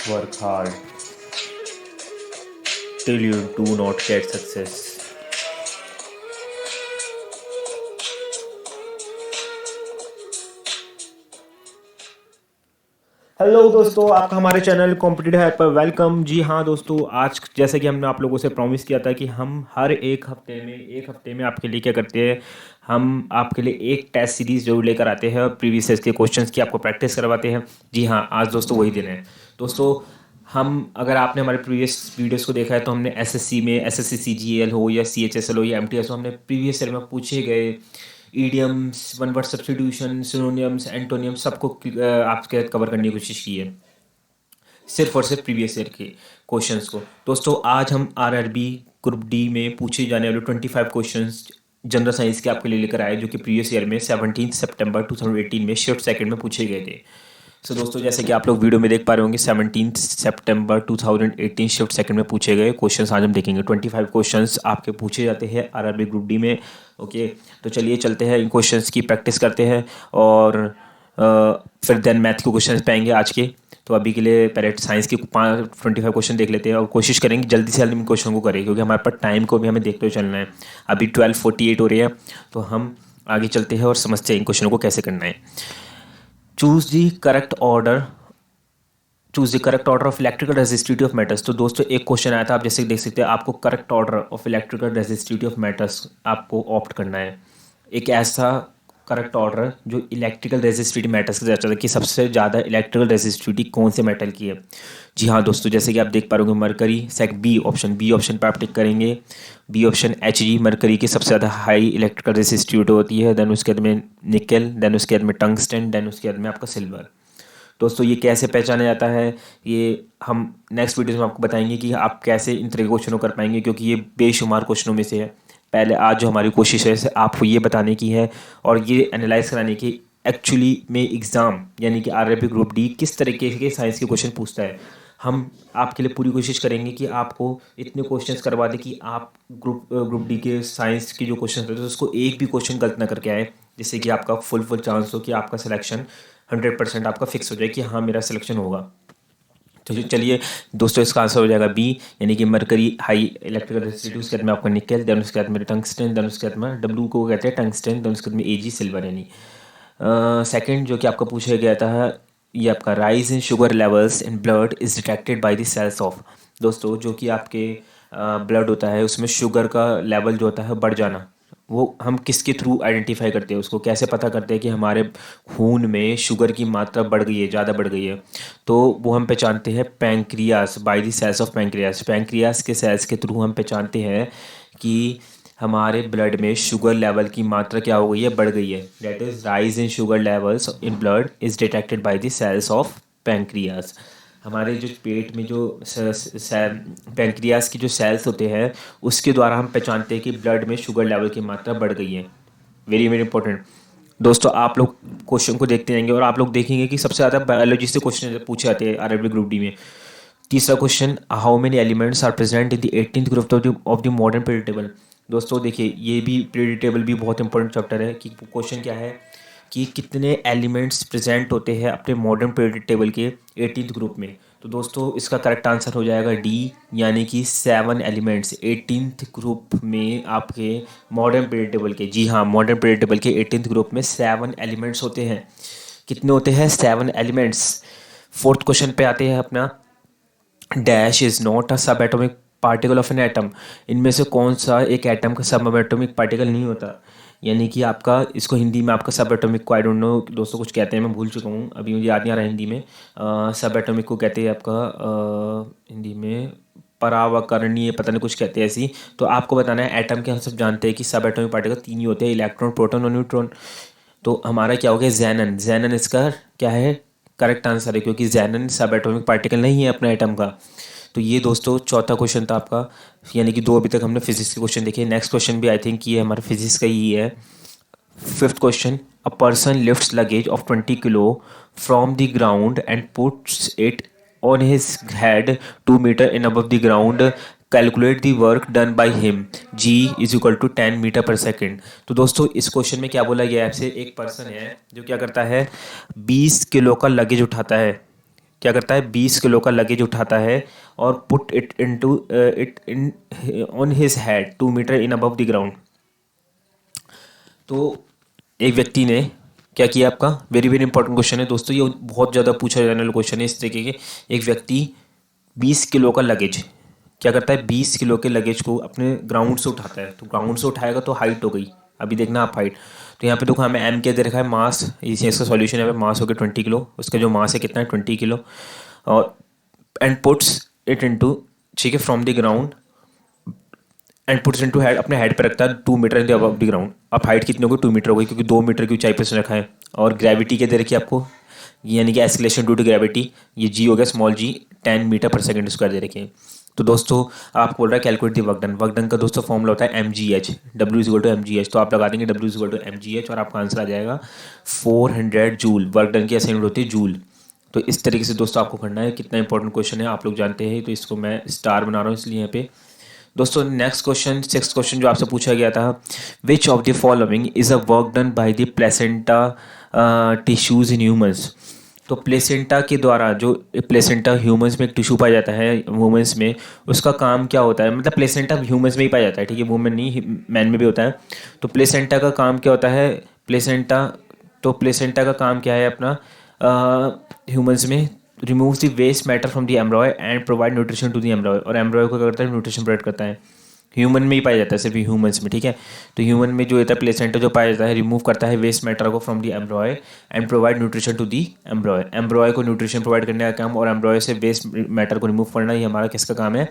Work hard till you do not get success. Hello दोस्तों, आपका हमारे चैनल कॉम्पिटिटिव हाइप पर वेलकम। जी हाँ दोस्तों, आज जैसे कि हमने आप लोगों से प्रॉमिस किया था कि हम हर एक हफ्ते में आपके लिए क्या करते हैं, हम आपके लिए एक टेस्ट सीरीज जरूर लेकर आते हैं और प्रीवियस ईयर के क्वेश्चंस की आपको प्रैक्टिस करवाते हैं। जी हाँ, आज दोस्तों वही दिन है। दोस्तों, हम अगर आपने हमारे प्रीवियस वीडियोस को देखा है तो हमने एसएससी में एसएससी सीजीएल हो या सीएचएसएल हो या एमटीएस हो, हमने प्रीवियस ईयर में पूछे गए idioms, one word substitution, synonyms, एंटोनियम्स सबको आपके कवर करने की कोशिश की है, सिर्फ और सिर्फ प्रीवियस ईयर के क्वेश्चंस को। दोस्तों, आज हम आरआरबी ग्रुप डी में पूछे जाने वाले 25 क्वेश्चंस जनरल साइंस के आपके लिए लेकर आए, जो कि प्रीवियस ईयर में 17 सितंबर 2018 में शिफ्ट सेकंड में पूछे गए थे। सो दोस्तों, जैसे कि आप लोग वीडियो में देख पा रहे होंगे, 17 सितंबर 2018 शिफ्ट सेकंड में पूछे गए क्वेश्चंस आज हम देखेंगे। 25 क्वेश्चंस आपके पूछे जाते हैं आरआरबी ग्रुप डी में। ओके, तो चलिए चलते हैं, इन क्वेश्चंस की प्रैक्टिस करते हैं और फिर देन मैथ के क्वेश्चंस पे आएंगे आज के। तो अभी के लिए पहले साइंस के 25 क्वेश्चन देख लेते हैं और कोशिश करेंगे जल्दी से जल्दी इन क्वेश्चन को करें, क्योंकि हमारे पास टाइम को भी हमें देखते हुए चलना है। अभी 12:48 हो रही है, तो हम आगे चलते हैं और समझते हैं इन क्वेश्चनों को कैसे करना है। Choose the correct order choose the correct order of electrical resistivity of metals. तो दोस्तों, एक क्वेश्चन आया था, आप जैसे देख सकते हैं, आपको correct order of electrical resistivity of metals आपको ऑप्ट करना है। एक ऐसा करेक्ट ऑर्डर जो इलेक्ट्रिकल रेजिस्टिविटी मेटल्स का जाता है कि सबसे ज़्यादा इलेक्ट्रिकल रेजिस्टिविटी कौन से मेटल की है। जी हाँ दोस्तों, जैसे कि आप देख पा रहे होंगे, मरकरी बी ऑप्शन पर आप टिक करेंगे। बी ऑप्शन Hg, मरकरी की सबसे ज़्यादा हाई इलेक्ट्रिकल रेजिस्टिविटी होती है। देन उसके बाद में निकल, देन उसके बाद में टंगस्टन, देन उसके बाद में आपका सिल्वर। दोस्तों, ये कैसे पहचाना जाता है, ये हम नेक्स्ट वीडियो में आपको बताएंगे कि आप कैसे इन तरह के क्वेश्चनों कर पाएंगे, क्योंकि ये बेशुमार क्वेश्चनों में से है। पहले आज जो हमारी कोशिश है आपको ये बताने की है और ये एनालाइज कराने की एक्चुअली में एग्ज़ाम यानी कि आरआरबी ग्रुप डी किस तरीके के साइंस के क्वेश्चन पूछता है। हम आपके लिए पूरी कोशिश करेंगे कि आपको इतने क्वेश्चंस करवा दें कि आप ग्रुप डी के साइंस के जो क्वेश्चन होते हैं उसको एक भी क्वेश्चन गलत ना करके आए, जिससे कि आपका फुल चांस हो कि आपका सिलेक्शन 100% आपका फिक्स हो जाए कि हाँ मेरा सिलेक्शन होगा। तो चलिए दोस्तों, इसका आंसर हो जाएगा बी, यानी कि मरकरी हाई इलेक्ट्रिकल रेजिस्टिविटी, उसके बाद में आपका निकल, देन उसके बाद में टंगस्टन, देन उसके बाद में डब्ल्यू को कहते हैं टंगस्टन, देन उसके बाद में एजी सिल्वर। यानी सेकंड जो कि आपका पूछा गया था, ये आपका rise in sugar levels in blood is detected by the cells of. दोस्तों, जो कि आपके ब्लड होता है उसमें शुगर का लेवल जो होता है बढ़ जाना, वो हम किसके थ्रू आइडेंटिफाई करते हैं, उसको कैसे पता करते हैं कि हमारे खून में शुगर की मात्रा बढ़ गई है, ज़्यादा बढ़ गई है। तो वो हम पहचानते हैं pancreas, by the cells of pancreas. Pancreas के सेल्स के थ्रू हम पहचानते हैं कि हमारे ब्लड में शुगर लेवल की मात्रा क्या हो गई है, बढ़ गई है। That is rise in sugar levels in blood is detected by the cells of pancreas. हमारे जो पेट में जो पैंक्रियास की जो सेल्स होते हैं उसके द्वारा हम पहचानते हैं कि ब्लड में शुगर लेवल की मात्रा बढ़ गई है। Very very important. दोस्तों, आप लोग क्वेश्चन को देखते रहेंगे और आप लोग देखेंगे कि सबसे ज़्यादा बायोलॉजी से क्वेश्चन पूछे जाते हैं आरआरबी ग्रुप डी में। तीसरा question, how many elements are present in the 18th group of the modern period table. दोस्तों देखिए, ये भी पीरियड टेबल भी बहुत इंपॉर्टेंट चैप्टर है कि क्वेश्चन क्या है कि कितने एलिमेंट्स प्रेजेंट होते हैं अपने मॉडर्न पीरियड टेबल के 18th ग्रुप में। तो दोस्तों, इसका करेक्ट आंसर हो जाएगा डी, यानी कि 7 एलिमेंट्स 18th ग्रुप में आपके मॉडर्न पीरियड टेबल के। जी हाँ, मॉडर्न पीरियड टेबल के 18th ग्रुप में 7 एलिमेंट्स होते हैं। कितने होते हैं? 7 एलिमेंट्स। फोर्थ क्वेश्चन पे आते हैं अपना, डैश इज नॉट अ सब atomic particle of an atom. इनमें से कौन सा एक एटम का सब एटॉमिक पार्टिकल नहीं होता, यानी कि आपका इसको हिंदी में आपका सब एटॉमिक को आई डोंट नो दोस्तों कुछ कहते हैं, मैं भूल चुका हूँ, अभी मुझे याद नहीं आ रहा है हिंदी में। सब एटॉमिक को कहते हैं आपका हिंदी में परावकरणीय, पता नहीं कुछ कहते हैं ऐसी। तो आपको बताना है, एटम के हम सब जानते हैं कि सब एटॉमिक पार्टिकल 3 ही होते हैं, इलेक्ट्रॉन, प्रोटॉन और न्यूट्रॉन। तो हमारा क्या हो गया, जैनन। जैनन इसका क्या है, करेक्ट आंसर है, क्योंकि जैनन सब एटॉमिक पार्टिकल नहीं है अपना एटम का। तो ये दोस्तों चौथा क्वेश्चन था आपका, यानी कि 2 अभी तक हमने फिजिक्स के क्वेश्चन देखे। नेक्स्ट क्वेश्चन भी आई थिंक ये हमारा फिजिक्स का ही है। Fifth question, a person lifts luggage of 20 kilo from the ground and puts it on his head 2 metre in above the ground, calculate the work done by him, g is equal to 10 metre per second. तो दोस्तों, इस question में क्या बोला गया है आपसे, एक पर्सन है जो क्या करता है, 20 किलो का लगेज उठाता है क्या करता है, 20 किलो का लगेज उठाता है और put it into it in on his head 2 metre in above the ground. तो एक व्यक्ति ने क्या किया, आपका वेरी वेरी इंपॉर्टेंट क्वेश्चन है दोस्तों, ये बहुत ज़्यादा पूछा जाने वाला क्वेश्चन है इस तरीके के। एक व्यक्ति 20 किलो का लगेज क्या करता है, 20 किलो के लगेज को अपने ग्राउंड से उठाता है। तो ग्राउंड से उठाएगा तो हाइट हो गई, अभी देखना आप हाइट। तो यहाँ पे देखो हमें एम क्या दे रखा है, मास, इसी इसका सॉल्यूशन है, मास हो गया 20 किलो, उसका जो मास है कितना है 20 किलो। और एंड पुट्स इट इनटू, ठीक है, from the ground and puts into head, अपने हेड पे रखता है 2 metre in the above the ground. अब हाइट कितनी होगी, 2 मीटर हो गई, क्योंकि 2 मीटर की ऊंचाई पे उसने रखा है। और ग्रेविटी क्या दे रखी है आपको, यानी कि एस्केलेशन ड्यू टू ग्रेविटी, ये जी हो गया स्मॉल जी, 10 मीटर पर सेकेंड स्क्वायर दे रखे हैं। तो दोस्तों आपको बोल रहा है calculate the work done. Work done का दोस्तों फॉर्मूला होता है mgh, W = mgh। तो आप लगा देंगे W = mgh और आपका आंसर आ जाएगा 400 जूल। वर्क डन की ऐसे यूनिट होती है जूल। तो इस तरीके से दोस्तों आपको करना है। कितना इंपॉर्टेंट क्वेश्चन है आप लोग जानते हैं, तो इसको मैं स्टार बना रहा हूँ इसलिए यहाँ पे। दोस्तों नेक्स्ट क्वेश्चन, सिक्स्थ क्वेश्चन जो आपसे पूछा गया था, विच of the following is a work done by the placenta tissues in humans. तो प्लेसेंटा के द्वारा, जो प्लेसेंटा ह्यूमंस में एक टिश्यू पाया जाता है वुमेंस में, उसका काम क्या होता है, मतलब प्लेसेंटा ह्यूमंस में ही पाया जाता है, ठीक है, वुमेन नहीं, मैन में भी होता है। तो प्लेसेंटा का काम क्या होता है, प्लेसेंटा, तो प्लेसेंटा का काम क्या है अपना ह्यूमंस में, removes the waste matter from the embryo and provide nutrition to the embryo. और एम्ब्रॉय को क्या करता है, न्यूट्रिशन प्रोवाइड करता है। ह्यूमन में ही पाया जाता है, सिर्फ ह्यूमंस में, ठीक है। तो ह्यूमन में जो होता है प्लेसेंटा जो पाया जाता है, रिमूव करता है वेस्ट मैटर को from the embryo and provide nutrition to the embryo. Embryo को न्यूट्रिशन प्रोवाइड करने का काम और एम्ब्रॉय से वेस्ट मैटर को रिमूव करना, ये हमारा किसका काम है,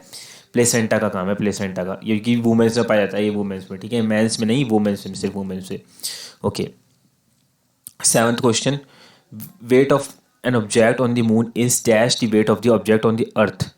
प्लेसेंटा का काम है, प्लेसेंटा का। ये कि वुमेन्स में पाया जाता है, ये वुमेन्स में, ठीक है, मेंस में नहीं, वुमेन्स में, सिर्फ वुमेन्स में। Okay, seventh question, weight of an object on the moon is dash the weight of the object on the earth.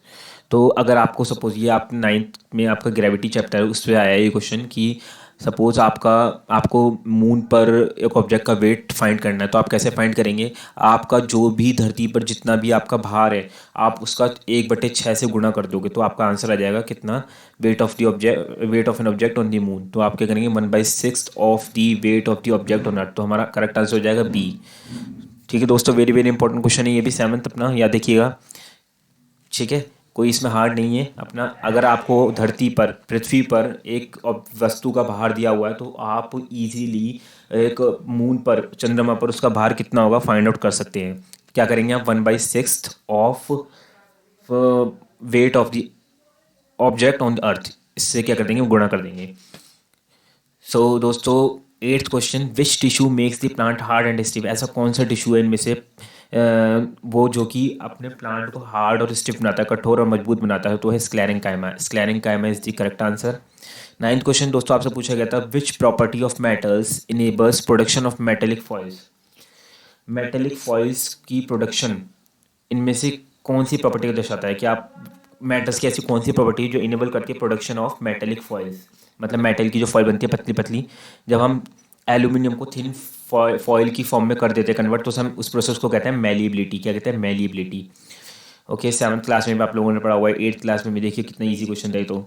तो अगर आपको सपोज, ये आप नाइन्थ में आपका ग्रेविटी चैप्टर है उस पर आया है ये क्वेश्चन कि सपोज आपको मून पर एक ऑब्जेक्ट का वेट फाइंड करना है, तो आप कैसे फाइंड करेंगे, आपका जो भी धरती पर जितना भी आपका भार है, आप उसका 1/6 से गुणा कर दोगे, तो आपका आंसर आ जाएगा कितना, weight of the object, weight of an object on the moon. तो आप क्या करेंगे, 1/6 of the weight of the object on earth. तो हमारा करेक्ट आंसर हो जाएगा बी। ठीक है दोस्तों, वेरी वेरी इंपॉर्टेंट क्वेश्चन है ये भी, सेवंथ अपना याद रखिएगा, ठीक है, कोई इसमें हार्ड नहीं है अपना। अगर आपको धरती पर, पृथ्वी पर एक वस्तु का भार दिया हुआ है, तो आप इजीली एक मून पर, चंद्रमा पर उसका भार कितना होगा फाइंड आउट कर सकते हैं। क्या करेंगे आप, 1/6 of weight of the object on the earth, इससे क्या कर देंगे, गुणा कर देंगे। सो दोस्तों eighth question, which tissue makes the plant hard and stiff. ऐसा कौन सा टिश्यू है इनमें से वो जो कि अपने प्लांट को हार्ड और स्टिफ बनाता है, कठोर और मजबूत बनाता है, तो है sclerenchyma. Sclerenchyma is the correct answer. Ninth question दोस्तों आपसे पूछा गया था, which property of metals enables production of metallic foils. Metallic foils की प्रोडक्शन, इनमें से कौन सी प्रॉपर्टी को दर्शाता है, कि आप मेटल्स की ऐसी कौन सी प्रॉपर्टी है जो इनेबल करती है प्रोडक्शन ऑफ मेटेलिक फॉइल्स। मतलब मेटल की जो फॉइल बनती है पतली पतली, जब हम एल्यूमिनियम को थिन फॉइल की फॉर्म में कर देते हैं कन्वर्ट, तो हम उस प्रोसेस को कहते हैं मेलिएबिलिटी। क्या कहते हैं, मेलिएबिलिटी। ओके, सेवन्थ क्लास में भी आप लोगों ने पढ़ा हुआ है, एट्थ क्लास में भी देखिए कितना ईजी क्वेश्चन था। तो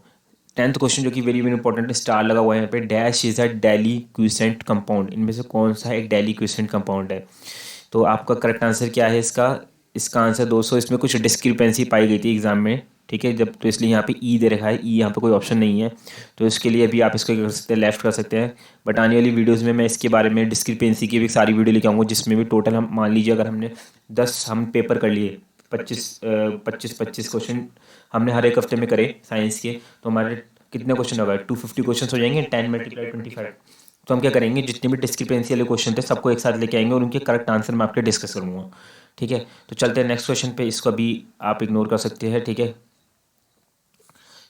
टेंथ क्वेश्चन जो कि वेरी वेरी इंपॉर्टेंट है, स्टार लगा हुआ है यहाँ पे, डैश इज अ डेलीक्विसेंट कंपाउंड। इनमें से कौन सा एक डेलीक्विसेंट कंपाउंड है। तो आपका करेक्ट आंसर क्या है इसका, इसका आंसर दोस्तों, इसमें कुछ डिस्क्रिपेंसी पाई गई थी एग्जाम में, ठीक है, जब, तो इसलिए यहाँ पे ई दे रखा है, ई यहाँ पे कोई ऑप्शन नहीं है, तो इसके लिए भी आप इसको क्या कर सकते हैं, लेफ्ट कर सकते हैं। बट आने वाली वीडियोस में मैं इसके बारे में डिस्क्रिपेंसी की भी सारी वीडियो लेके आऊँगा, जिसमें भी टोटल हम मान लीजिए अगर हमने 10 हम पेपर कर लिए, 25 क्वेश्चन हमने हर एक हफ्ते में करे साइंस के, तो हमारे कितने क्वेश्चन होगा, 250 क्वेश्चन हो जाएंगे, 10 × 25। तो हम क्या करेंगे, जितने भी डिस्क्रिपेंसी वाले क्वेश्चन थे सबको एक साथ लेके आएंगे और उनके करेक्ट आंसर मैं आपके डिस्कस करूँगा, ठीक है। तो चलते हैं नेक्स्ट क्वेश्चन पे, इसको अभी आप इग्नोर कर सकते हैं, ठीक है।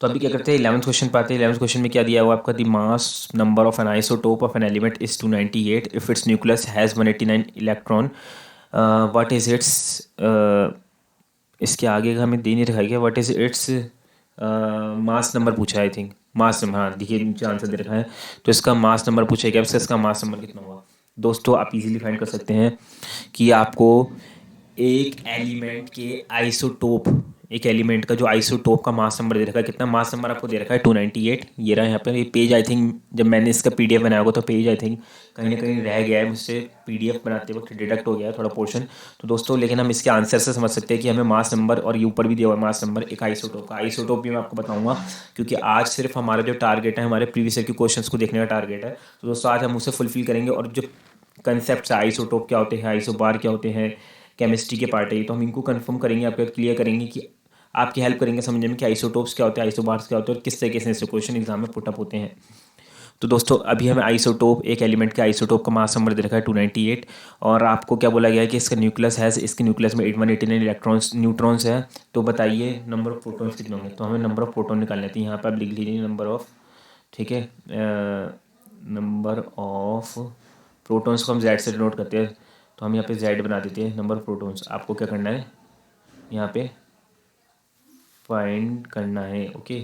तो अभी क्या करते हैं, 11th क्वेश्चन पे आते हैं। 11th क्वेश्चन में क्या दिया हुआ आपका, the mass number of N isotope of an element is 298 if it's nucleus has 189 electron, what is it's, इसके आगे का हमें दे नहीं रखा गया, what is its mass number पूछा है, आई थिंक मास नंबर, हाँ देखिए नीचे आंसर दे रखा है, तो इसका मास नंबर पूछा गया, इसका मास नंबर कितना होगा। दोस्तों आप इजीली फाइंड कर सकते हैं कि आपको एक एलिमेंट के आइसोटोप, एक एलिमेंट का जो आइसोटोप का मास नंबर दे रखा है, कितना मास नंबर आपको दे रखा है 298। ये रहा यहाँ पे। ये पेज आई थिंक जब मैंने इसका पीडीएफ बनाया होगा तो पेज आई थिंक कहीं ना कहीं रह गया है मुझसे, पीडीएफ बनाते वक्त डिडक्ट हो गया है थोड़ा पोर्शन। तो दोस्तों लेकिन हम इसके आंसर से समझ सकते हैं कि हमें मास नंबर, और ये ऊपर भी दिया हुआ है मास नंबर एक आइसोटोप का। आइसोटोप भी मैं आपको बताऊंगा, क्योंकि आज सिर्फ हमारा जो टारगेट है हमारे प्रीवियस ईयर के क्वेश्चंस को देखने का टारगेट है। तो दोस्तों आज हम उसे फुलफिल करेंगे, और जो कंसेप्ट है आइसोटोप क्या होते हैं, आइसोबार क्या होते हैं, केमिस्ट्री के पार्ट है ये, तो हम इनको कंफर्म करेंगे, आपको क्लियर करेंगे कि आपकी हेल्प करेंगे समझने में कि आइसोटोप्स क्या होते हैं, आइसोबार्स क्या होते हैं, और किस तरीके से क्वेश्चन एग्जाम में पुटअप होते हैं। तो दोस्तों अभी हमें आइसोटोप, एक एलिमेंट के आइसोटोप का मास नंबर दे रखा है 298, और आपको क्या बोला गया है कि इसका न्यूक्लियस है, इसके न्यूक्लियस में 189 इलेक्ट्रॉन्स न्यूट्रॉन्स है। तो बताइए नंबर ऑफ प्रोटॉन्स कितने होंगे। तो हमें नंबर ऑफ प्रोटॉन निकालने थे, यहाँ पर आप लिख लीजिए नंबर ऑफ, ठीक है, नंबर ऑफ प्रोटॉन्स को हम जेड से डिनोट करते हैं, तो हम यहाँ पे जेड बना देते हैं नंबर ऑफ प्रोटॉन्स। आपको क्या करना है यहाँ पे फाइंड करना है, ओके।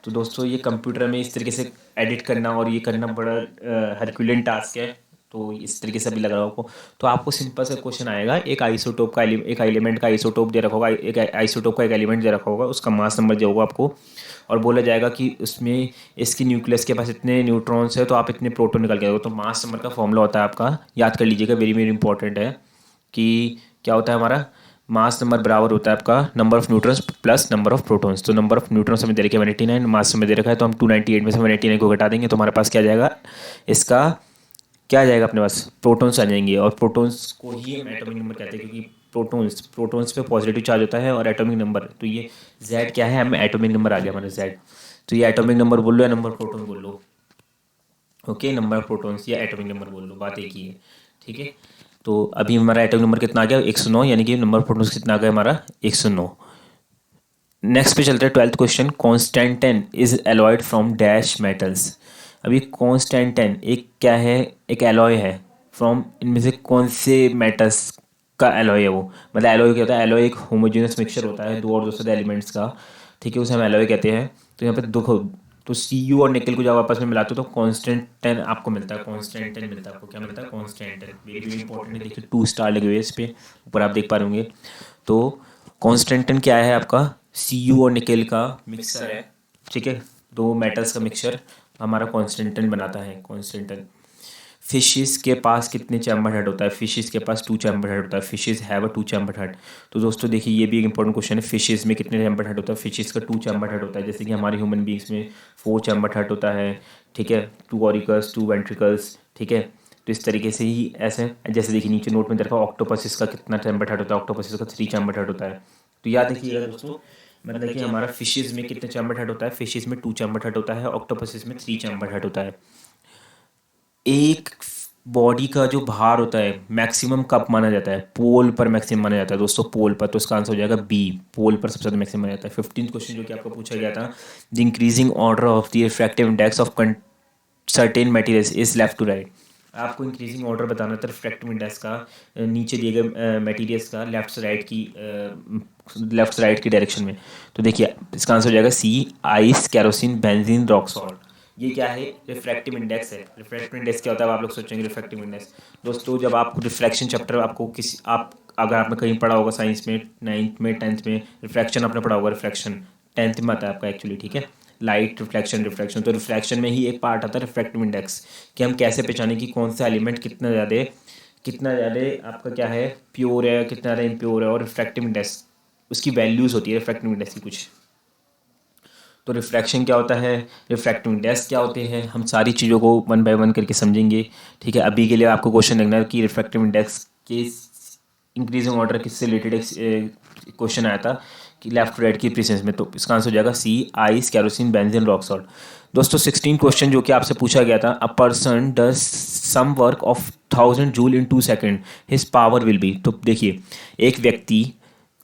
तो दोस्तों ये कंप्यूटर में इस तरीके से एडिट करना और ये करना बड़ा हरक्यूलियन टास्क है, तो इस तरीके से भी लग रहा होगा। तो आपको सिंपल सा क्वेश्चन आएगा, एक आइसोटोप का एक एलिमेंट का आइसोटोप दे रखा होगा, एक आइसोटोप का एक एलिमेंट दे रखा होगा, उसका मास नंबर जो होगा आपको, और बोला जाएगा कि उसमें इसकी न्यूक्लियस के पास इतने न्यूट्रॉन्स है तो आप इतने प्रोटॉन निकाल के दोगे। तो मास नंबर का फॉर्मूला होता है आपका, याद कर लीजिएगा, वेरी वेरी इंपॉर्टेंट है, कि क्या होता है हमारा मास नंबर बराबर होता है आपका number of neutrons plus number of protons. तो नंबर ऑफ न्यूट्रॉन्स हमें दे रखे 189, मास में दे रखा है, तो हम 298 में से 189 को घटा देंगे तो हमारे पास क्या जाएगा, इसका क्या आ जाएगा अपने पास, प्रोटॉन्स आ जाएंगे। और प्रोटॉन्स को ही हम एटॉमिक नंबर कहते हैं, क्योंकि प्रोटॉन्स पे पॉजिटिव चार्ज होता है, और एटॉमिक नंबर, तो ये जेड क्या है, हमें एटॉमिक नंबर आ गया हमारा जेड। तो ये एटॉमिक नंबर बोल लो या नंबर प्रोटॉन बोल लो, ओके, नंबर ऑफ प्रोटॉन्स या एटॉमिक नंबर बोल लो, बात एक ही है, ठीक है। तो अभी हमारा एटॉमिक नंबर कितना आ गया 109, यानी कि नंबर ऑफ प्रोटॉन्स कितना आ गया हमारा 109। नेक्स्ट पे चलते हैं 12th question, constantan is alloyed from dash metals. अभी कॉन्स्टेंटेन एक क्या है, एक एलॉय है, फ्रॉम इनमें से कौन से मेटल्स का एलॉय है वो, मतलब एलॉय क्या होता है, एलॉय एक होमोजेनियस मिक्सचर होता है दो और दो से एलिमेंट्स का, ठीक है, उसे हम एलॉय कहते हैं। तो यहाँ पे देखो, तो सी यू और निकल को जब आपस में मिलाते हो तो कॉन्स्टेंटेन आपको मिलता है, कॉन्स्टेंटेन मिलता है आपको, क्या मिलता है, कॉन्स्टेंटेन। वेरी वेरी इंपॉर्टेंट है, देखिए 2 स्टार लगे हुए हैं इस पे ऊपर, आप देख पा रहे होंगे। तो कॉन्स्टेंटेन क्या है आपका, सी यू और निकेल का मिक्सर है, ठीक है, दो मेटल्स का मिक्सचर हमारा कॉन्स्टेंटेन बनाता है, कॉन्स्टेंटेन। फिशेस के पास कितने चैम्बर हेड होता है, फिशेस के पास 2 चैम्बर हेड होता है, fishes have a 2 chamber head. तो दोस्तों देखिए ये भी एक इंपॉर्टेंट क्वेश्चन है, फिशेस में कितने चैम्बर हेड होता है, फिशेस का 2 चैम्बर हेड होता है, जैसे कि हमारे ह्यूमन बींग्स में 4 चैम्बर हेड होता है, ठीक है, 2 ऑरिकल्स 2 वेंट्रिकल्स, ठीक है। तो इस तरीके से ही ऐसे, जैसे देखिए नीचे नोट में देखा ऑक्टोपसिस का कितना चैम्बर हेड होता है, ऑक्टोपसिस का 3 चैम्बर हेड होता है। तो याद रखिएगा दोस्तों, मतलब कि हमारा फिशेस में कितने चैम्बर हेड होता है, फिशेस में 2 चैम्बर हेड होता है, ऑक्टोपसिस में 3 चैम्बर हेड होता है। एक बॉडी का जो भार होता है मैक्सिमम कब माना जाता है, पोल पर मैक्सिमम माना जाता है दोस्तों, पोल पर। तो इसका आंसर हो जाएगा बी, पोल पर सबसे ज़्यादा मैक्सिमम माना जाता है। 15th क्वेश्चन जो कि आपको पूछा गया था, the increasing order of the refractive index of certain materials is left to right. आपको इंक्रीजिंग ऑर्डर बताना था रिफ्रैक्टिव इंडेक्स का नीचे दिए गए मटेरियल्स का लेफ्ट से राइट की डायरेक्शन में। तो देखिए इसका आंसर हो जाएगा C, ice, kerosene, benzene, rock salt. ये क्या है, रिफ्रैक्टिव इंडेक्स है। रिफ्रैक्टिव इंडेक्स क्या होता है, आप लोग सोचेंगे रिफ्रैक्टिव इंडेक्स, दोस्तों जब आपको रिफ्रैक्शन चैप्टर आपको किसी आप अगर आपने कहीं पढ़ा होगा साइंस में 9th में 10th में, रिफ्रैक्शन आपने पढ़ा होगा, रिफ्रैक्शन 10th में आता है आपका एक्चुअली, ठीक है, लाइट रिफ्लेक्शन रिफ्रैक्शन। तो रिफ्रैक्शन में ही एक पार्ट आता है रिफ्रैक्टिव इंडेक्स, कि हम कैसे पहचानें कि कौन सा एलिमेंट कितना ज़्यादा आपका क्या है, प्योर है, कितना ज़्यादा इम्प्योर है, और रिफ्रैक्टिव इंडेक्स उसकी वैल्यूज़ होती है रिफ्रैक्टिव इंडेक्स की कुछ। तो रिफ्रैक्शन क्या होता है, रिफ्रैक्टिव इंडेक्स क्या होते हैं, हम सारी चीज़ों को वन बाय वन करके समझेंगे, ठीक है। अभी के लिए आपको क्वेश्चन देखना है कि रिफ्रैक्टिव इंडेक्स के इंक्रीजिंग ऑर्डर किससे रिलेटेड क्वेश्चन आया था कि लेफ्ट टू राइट की प्रीसेंस में। तो इसका आंसर हो जाएगा C, ice, kerosene, benzene, rock salt. दोस्तों 16 क्वेश्चन जो कि आपसे पूछा गया था, a person does some work of 1000 joule in 2 second, his power will be. तो देखिए एक व्यक्ति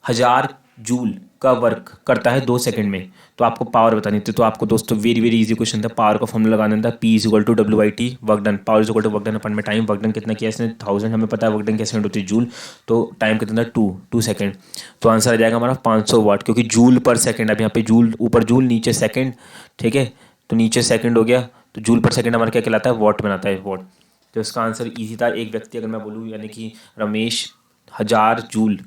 1000 जूल का वर्क करता है 2 सेकंड में, तो आपको पावर बतानी थी। तो आपको दोस्तों वेरी वेरी इजी क्वेश्चन था, पावर का फॉर्मूला लगाना था, P is equal to W I T, work done, power is equal to work done upon में टाइम, वर्क डन कितना किया इसने 1000, हमें पता है वर्क डन कैसे होती है जूल, तो टाइम कितना था 2 सेकंड। तो आंसर आ जाएगा हमारा 500 वाट, क्योंकि जूल पर सेकंड, अब यहाँ पे जूल ऊपर जूल नीचे सेकंड, ठीक है, तो नीचे सेकंड हो गया, तो जूल पर सेकंड हमारा क्या कहलाता है, वॉट बनाता है, वॉट। तो इसका आंसर ईजी था, एक व्यक्ति अगर मैं बोलूँ यानी कि रमेश 1000 जूल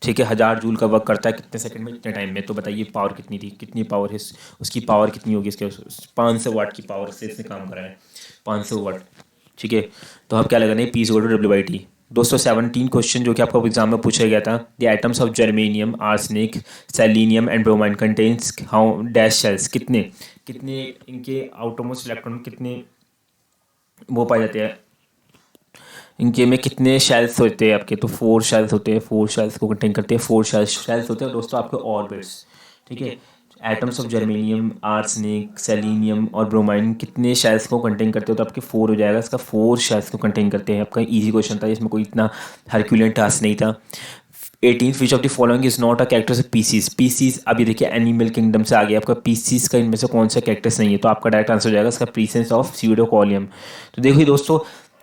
ठीक है, 1000 जूल का वर्क करता है कितने सेकंड में, कितने टाइम में। तो बताइए पावर कितनी थी, कितनी पावर है उसकी, पावर कितनी होगी इसके, 500 वाट की पावर से इसने काम करा है, 500 वाट। ठीक है, तो हम क्या लगाने, P is W by T. दोस्तों 17 क्वेश्चन जो कि आपको एग्जाम में पूछा गया था। The items of germanium, arsenic, selenium and bromine contains how dash shells, कितने कितने इनके आउटरमोस्ट इलेक्ट्रॉन कितने वो पाए जाते हैं, इनके में कितने शेल्स होते हैं आपके। तो 4 शेल्स होते हैं, 4 शेल्स को कंटेन करते हैं, 4 शेल्स होते हैं दोस्तों आपके ऑर्बिट्स। ठीक है, atoms of germanium, arsenic, selenium और ब्रोमाइन कितने शेल्स को कंटेन करते हो, तो आपके 4 हो जाएगा, इसका 4 शेल्स को कंटेन करते हैं। आपका इजी क्वेश्चन था, इसमें कोई इतना हरक्यूलियन टास्क नहीं था। 18 which of the following is not a characters of Pisces. Pisces अभी देखिए एनिमल किंगडम से आ गया आपका, पीसीज का इनमें से कौन सा कैरेक्टर्स नहीं है, तो आपका डायरेक्ट आंसर हो जाएगा इसका प्रीसेंस ऑफ स्यूडोकॉलियम। तो देखिए दोस्तों,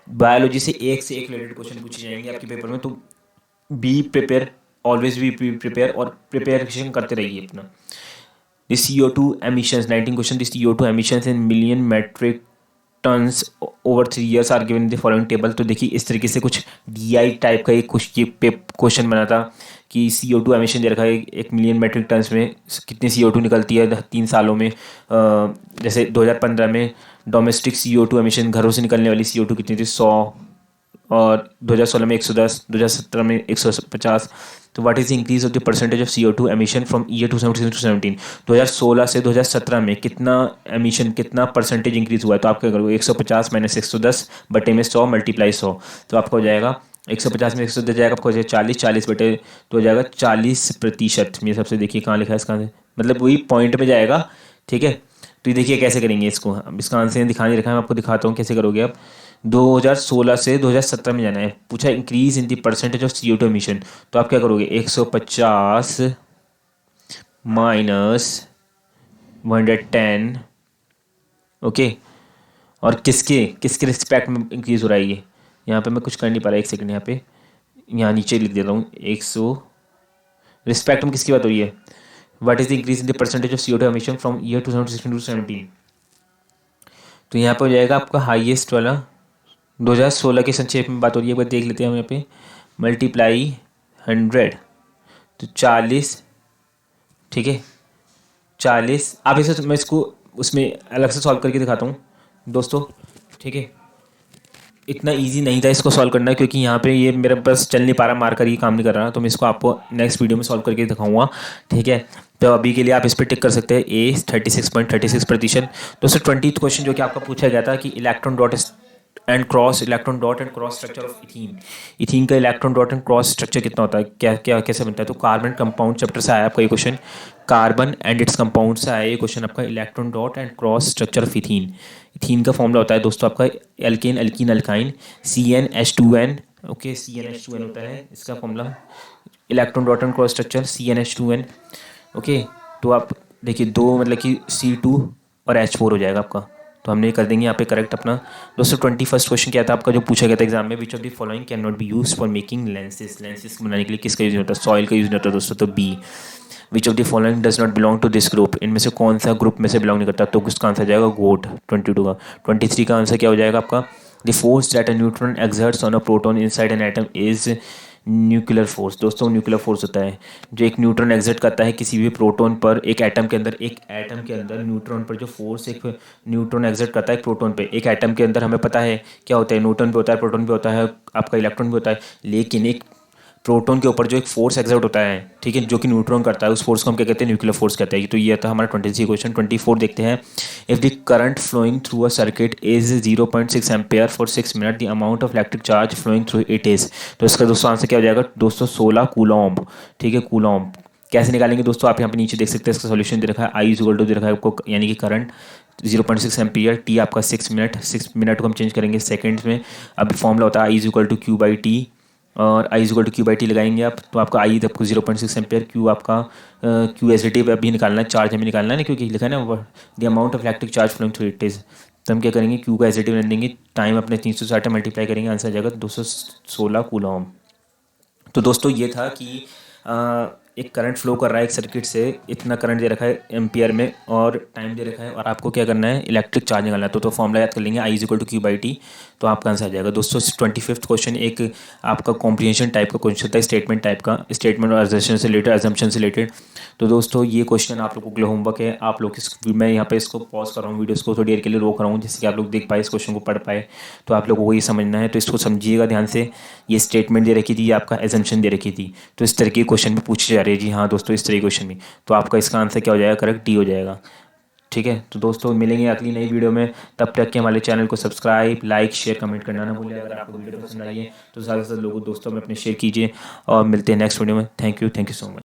बायोलॉजी से एक रिलेटेड क्वेश्चन पूछे जाएंगे आपके पेपर में, तो be prepare, always be prepare और प्रिपेरेशन करते रहिए अपना। The CO2 emissions, 19 question, the CO2 emissions in million metric tons over 3 years are given in the following table। तो देखिए इस तरीके से कुछ DI टाइप का एक कुछ ये क्वेश्चन बना था कि CO2 एमिशन दे रखा है 1 मिलियन मेट्रिक टन्स में कितनी CO2 निकलती है 3 सालों में। जैसे 2015 में डोमेस्टिक CO2 एमिशन, घरों से निकलने वाली CO2 कितनी थी, 100, और 2016 में 110, 2017 में 150। तो what is the increase of the percentage of CO2 emission from year 2017 to 2016 से 2017 में कितना एमिशन, कितना परसेंटेज इंक्रीज हुआ है। तो आप क्या करोगे, 150 माइनस 110 बटे में 100 मल्टीप्लाई 100, तो आपका हो जाएगा 150 में 110 जाएगा, आपको हो जाएगा 40, 40 बटे तो हो जाएगा 40%। मेरे सबसे देखिए कहाँ लिखा है इसका, मतलब वही पॉइंट में जाएगा। ठीक है, तो ये देखिए कैसे करेंगे इसको, अब इसका आंसर दिखा नहीं रखा है, मैं आपको दिखाता हूँ कैसे करोगे आप। 2016 से 2017 में जाना है, पूछा increase in the percentage of CO2 emission. तो आप क्या करोगे, 150 माइनस 110, ओके, और किसके किसके रिस्पेक्ट में इंक्रीज हो रहा है ये। यहाँ पे मैं कुछ कर नहीं पा रहा, एक सेकंड, यहाँ पे यहाँ नीचे लिख देता हूँ 100, रिस्पेक्ट में किसकी बात हो रही है, what is the increase in the percentage of CO2 emission from year 2016 to 17। तो यहाँ पे हो जाएगा आपका हाईएस्ट वाला 2016 की संक्षेप में बात हो रही है, एक बार देख लेते हैं हम यहाँ पे, मल्टीप्लाई 100 तो 40। ठीक है, 40, आप इसे, मैं इसको उसमें अलग से सॉल्व करके दिखाता हूँ दोस्तों। ठीक है, इतना इजी नहीं था इसको सॉल्व करना, क्योंकि यहाँ पे ये मेरे पास चल नहीं पा रहा, मार्कर ये काम नहीं कर रहा, तो मैं इसको आपको नेक्स्ट वीडियो में सॉल्व करके दिखाऊंगा। ठीक है, तो अभी के लिए आप इस पर टिक कर सकते हैं, ए 36.36%। दोस्तों 20th क्वेश्चन जो कि आपका पूछा गया था कि electron dot and cross, electron dot and cross structure of ethene. Ethene का electron dot and cross structure कितना होता है, क्या क्या कैसे बनता है। तो कार्बन कंपाउंड चैप्टर से आया आपका ये question, carbon and its compound से आया ये क्वेश्चन आपका, electron dot and cross structure of ethene. Ethene का फॉर्मूला होता है दोस्तों आपका alkene alkyne alkyne CnH2n, okay, CnH2n होता है इसका formula, electron dot and cross structure CnH2n। Okay, तो आप देखिए दो मतलब कि C2 और H4 हो जाएगा आपका, तो हमने कर देंगे यहाँ पे करेक्ट अपना। दोस्तों 21st क्वेश्चन क्या था आपका जो पूछा गया था एग्जाम में, विच of the following can not be use for making lenses. Lenses बनाने के लिए किसका यूज नहीं होता, सॉइल का यूज नहीं होता दोस्तों, तो B. Which of the following does not belong to this group, इनमें से कौन सा ग्रुप में से बिलोंग नहीं करता, तो उसका आंसर जाएगा गोट 22 का। 23 का आंसर क्या हो जाएगा आपका, the force that a neutron exerts on a proton inside an atom is nuclear force. दोस्तों न्यूक्लियर फोर्स होता है जो एक न्यूट्रॉन एग्जर्ट करता है किसी भी प्रोटॉन पर, एक एटम के अंदर, एक एटम के अंदर न्यूट्रॉन पर जो फोर्स एक न्यूट्रॉन एग्जर्ट करता है प्रोटॉन पे, एक एटम के अंदर हमें पता है क्या होता है, न्यूट्रॉन भी होता है, प्रोटॉन भी होता है, आपका इलेक्ट्रॉन भी होता है, लेकिन एक प्रोटॉन के ऊपर जो एक फोर्स एक्सर्ट होता है, ठीक है, जो कि न्यूट्रॉन करता है, उस फोर्स को हम क्या कहते हैं, न्यूक्लियर फोर्स कहते हैं। तो ये था हमारा 23 क्वेश्चन। 24 देखते हैं, if the current flowing through a circuit is 0.6 ampere for 6 minute, the amount of electric charge flowing through it is. तो इसका दोस्तों आंसर क्या हो जाएगा दोस्तों, 16 कूलॉम्ब। ठीक है, कूलॉम्ब कैसे निकालेंगे दोस्तों, आप यहाँ पे नीचे देख सकते हैं, इसका सॉल्यूशन दे रखा है, आई इज इक्वल टू दे रखा है आपको, यानी कि करंट 0.6 एम्पियर, टी आपका 6 मिनट, 6 मिनट को हम चेंज करेंगे सेकंड्स में। अब फॉर्मूला होता है I is equal to Q by T, और I is equal to Q by T लगाएंगे आप, तो आपका आई आपको 0.6 एम्पियर, क्यू आपका क्यू एस टी अभी निकालना है, चार्ज हमें निकालना है ना, क्योंकि लिखा है ना the amount of electric charge flowing through it is. तो हम क्या करेंगे, क्यू का एस टी रख देंगे, टाइम अपने 360 मल्टीप्लाई करेंगे, आंसर आ जाएगा 216 कूलॉम। तो दोस्तों ये था कि एक करंट फ्लो कर रहा है एक सर्किट से, इतना करंट दे रखा है एम्पियर में और टाइम दे रखा है, और आपको क्या करना है, इलेक्ट्रिक चार्ज निकालना है। तो फॉर्मूला याद कर लेंगे, I is equal to Q by T, तो आपका आंसर आ जाएगा। दोस्तों 25th क्वेश्चन एक आपका कॉम्प्रिहेंशन टाइप का क्वेश्चन था, स्टेटमेंट टाइप का, स्टेटमेंट और असम्पशन से रिलेटेड, असम्पशन से रिलेटेड। तो दोस्तों ये क्वेश्चन आप लोगों के लिए होमवर्क है। आप लोग मैं यहाँ पे इसको पॉज कर रहा हूँ, वीडियोस को थोड़ी देर के लिए रोक रहा हूँ, जिससे कि आप लोग देख पाए, इस क्वेश्चन को पढ़ पाए। तो आप लोगों को ये समझना है, तो इसको समझिएगा ध्यान से। ये स्टेटमेंट दे रखी थी, ये आपका एजम्पशन दे रखी थी, तो इस तरह के क्वेश्चन भी पूछे जा रहे हैं। जी हाँ दोस्तों, इस तरह के क्वेश्चन भी। तो आपका इसका आंसर क्या हो जाएगा, करेक्ट डी हो जाएगा। ठीक है, तो दोस्तों मिलेंगे अगली नई वीडियो में। तब तक के हमारे चैनल को सब्सक्राइब, लाइक, शेयर, कमेंट करना ना भूलिए। अगर आपको वीडियो पसंद आई है तो ज़्यादा से ज़्यादा लोगों दोस्तों में अपने शेयर कीजिए, और मिलते हैं नेक्स्ट वीडियो में। Thank you so much.